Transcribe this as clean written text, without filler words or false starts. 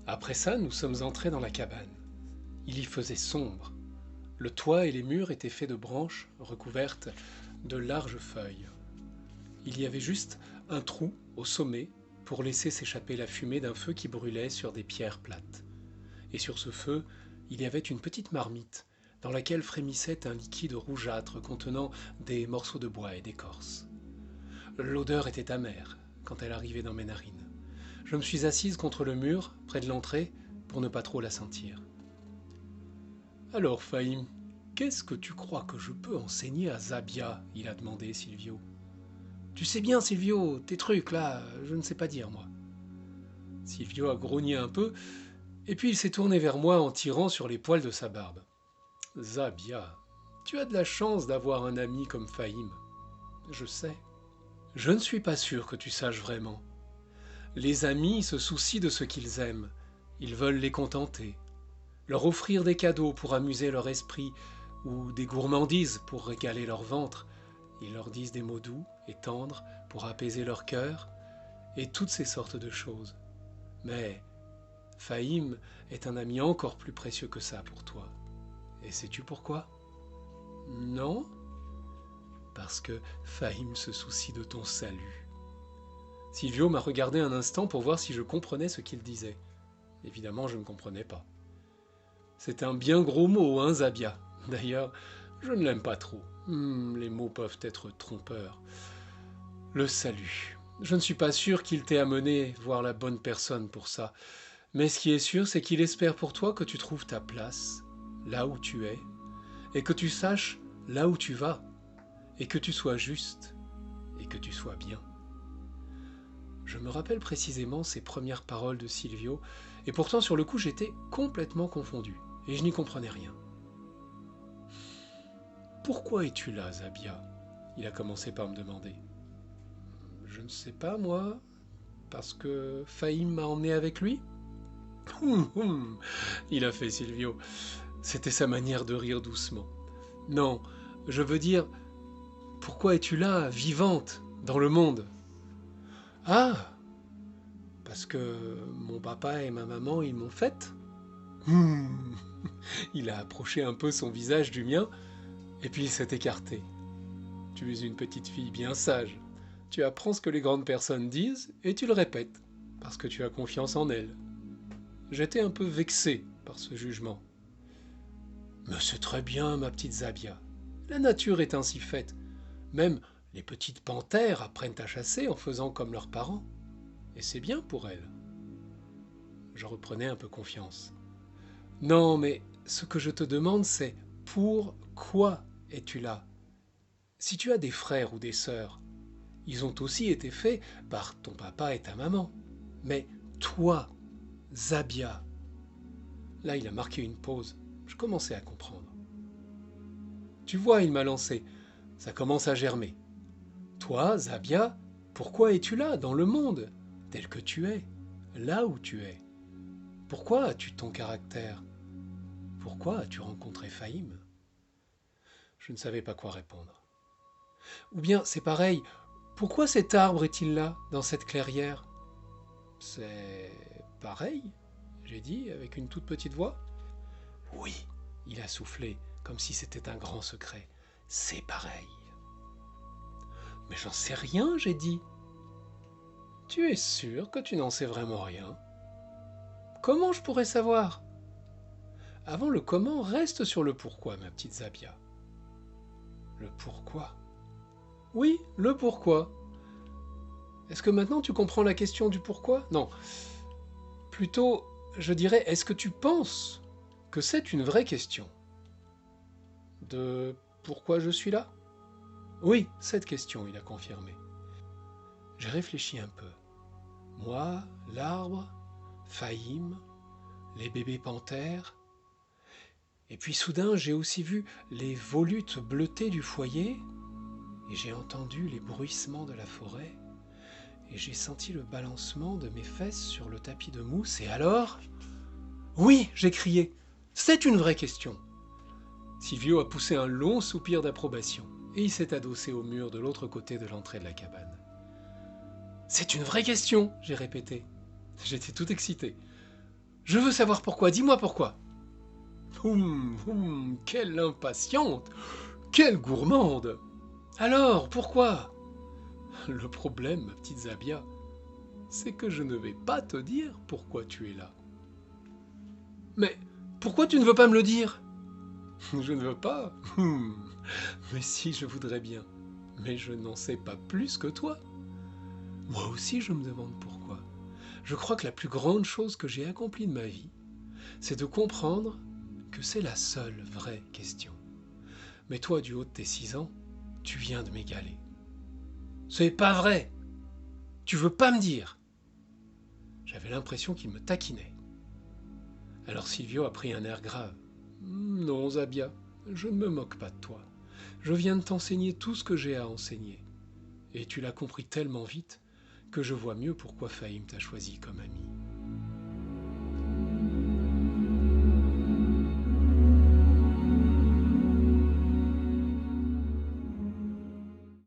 Après ça, nous sommes entrés dans la cabane. Il y faisait sombre. Le toit et les murs étaient faits de branches recouvertes de larges feuilles. Il y avait juste un trou au sommet pour laisser s'échapper la fumée d'un feu qui brûlait sur des pierres plates. Et sur ce feu, il y avait une petite marmite dans laquelle frémissait un liquide rougeâtre contenant des morceaux de bois et d'écorce. L'odeur était amère quand elle arrivait dans mes narines. Je me suis assise contre le mur, près de l'entrée, pour ne pas trop la sentir. Alors, Fahim, qu'est-ce que tu crois que je peux enseigner à Zabia? Il a demandé Silvio. Tu sais bien, Silvio, tes trucs là, je ne sais pas dire, moi. Silvio a grogné un peu, et puis il s'est tourné vers moi en tirant sur les poils de sa barbe. Zabia, tu as de la chance d'avoir un ami comme Fahim. Je sais. Je ne suis pas sûr que tu saches vraiment. Les amis se soucient de ce qu'ils aiment. Ils veulent les contenter. Leur offrir des cadeaux pour amuser leur esprit ou des gourmandises pour régaler leur ventre. Ils leur disent des mots doux et tendres pour apaiser leur cœur et toutes ces sortes de choses. Mais Fahim est un ami encore plus précieux que ça pour toi. Et sais-tu pourquoi? Non? Parce que Fahim se soucie de ton salut. Silvio m'a regardé un instant pour voir si je comprenais ce qu'il disait. Évidemment, je ne comprenais pas. C'est un bien gros mot, hein, Zabia. D'ailleurs, je ne l'aime pas trop. Les mots peuvent être trompeurs. Le salut. Je ne suis pas sûr qu'il t'ait amené voir la bonne personne pour ça. Mais ce qui est sûr, c'est qu'il espère pour toi que tu trouves ta place, là où tu es, et que tu saches là où tu vas, et que tu sois juste, et que tu sois bien. Je me rappelle précisément ces premières paroles de Silvio, et pourtant sur le coup j'étais complètement confondu, et je n'y comprenais rien. Pourquoi es-tu là, Zabia? Il a commencé par me demander. Je ne sais pas, moi, parce que Fahim m'a emmené avec lui? Il a fait Silvio. C'était sa manière de rire doucement. Non, je veux dire, pourquoi es-tu là, vivante, dans le monde? Ah, parce que mon papa et ma maman, ils m'ont faite. Il a approché un peu son visage du mien, et puis il s'est écarté. Tu es une petite fille bien sage. Tu apprends ce que les grandes personnes disent, et tu le répètes, parce que tu as confiance en elles. J'étais un peu vexé par ce jugement. Mais c'est très bien, ma petite Zabia. La nature est ainsi faite. Même les petites panthères apprennent à chasser en faisant comme leurs parents. Et c'est bien pour elles. Je reprenais un peu confiance. Non, mais ce que je te demande, c'est pourquoi es-tu là? Si tu as des frères ou des sœurs, ils ont aussi été faits par ton papa et ta maman. Mais toi, Zabia. Là, il a marqué une pause. Je commençais à comprendre. Tu vois, il m'a lancé. Ça commence à germer. Toi, Zabia, pourquoi es-tu là, dans le monde, tel que tu es, là où tu es? Pourquoi as-tu ton caractère? Pourquoi as-tu rencontré Fahim? Je ne savais pas quoi répondre. Ou bien, c'est pareil, pourquoi cet arbre est-il là, dans cette clairière? C'est pareil, j'ai dit, avec une toute petite voix. Oui, il a soufflé, comme si c'était un grand secret. C'est pareil. Mais j'en sais rien, j'ai dit. Tu es sûr que tu n'en sais vraiment rien? Comment je pourrais savoir? Avant le comment, reste sur le pourquoi, ma petite Zabia. Le pourquoi? Oui, le pourquoi. Est-ce que maintenant tu comprends la question du pourquoi? Non. Plutôt, je dirais, est-ce que tu penses que c'est une vraie question? De pourquoi je suis là? Oui, cette question, il a confirmé. J'ai réfléchi un peu. Moi, l'arbre, Fahim, les bébés panthères. Et puis soudain, j'ai aussi vu les volutes bleutées du foyer, et j'ai entendu les bruissements de la forêt, et j'ai senti le balancement de mes fesses sur le tapis de mousse, et alors... Oui, j'ai crié, c'est une vraie question. Silvio a poussé un long soupir d'approbation. et il s'est adossé au mur de l'autre côté de l'entrée de la cabane. C'est une vraie question, j'ai répété. J'étais tout excité. Je veux savoir pourquoi, dis-moi pourquoi. Quelle impatiente, quelle gourmande. Alors, pourquoi? Le problème, ma petite Zabia, c'est que je ne vais pas te dire pourquoi tu es là. Mais pourquoi tu ne veux pas me le dire? Je ne veux pas. Mais si, je voudrais bien. Mais je n'en sais pas plus que toi. Moi aussi, je me demande pourquoi. Je crois que la plus grande chose que j'ai accomplie de ma vie, c'est de comprendre que c'est la seule vraie question. Mais toi, du haut de tes 6 ans, tu viens de m'égaler. C'est pas vrai. Tu veux pas me dire. J'avais l'impression qu'il me taquinait. Alors Silvio a pris un air grave. Non, Zabia, je ne me moque pas de toi. Je viens de t'enseigner tout ce que j'ai à enseigner. Et tu l'as compris tellement vite que je vois mieux pourquoi Fahim t'a choisi comme ami.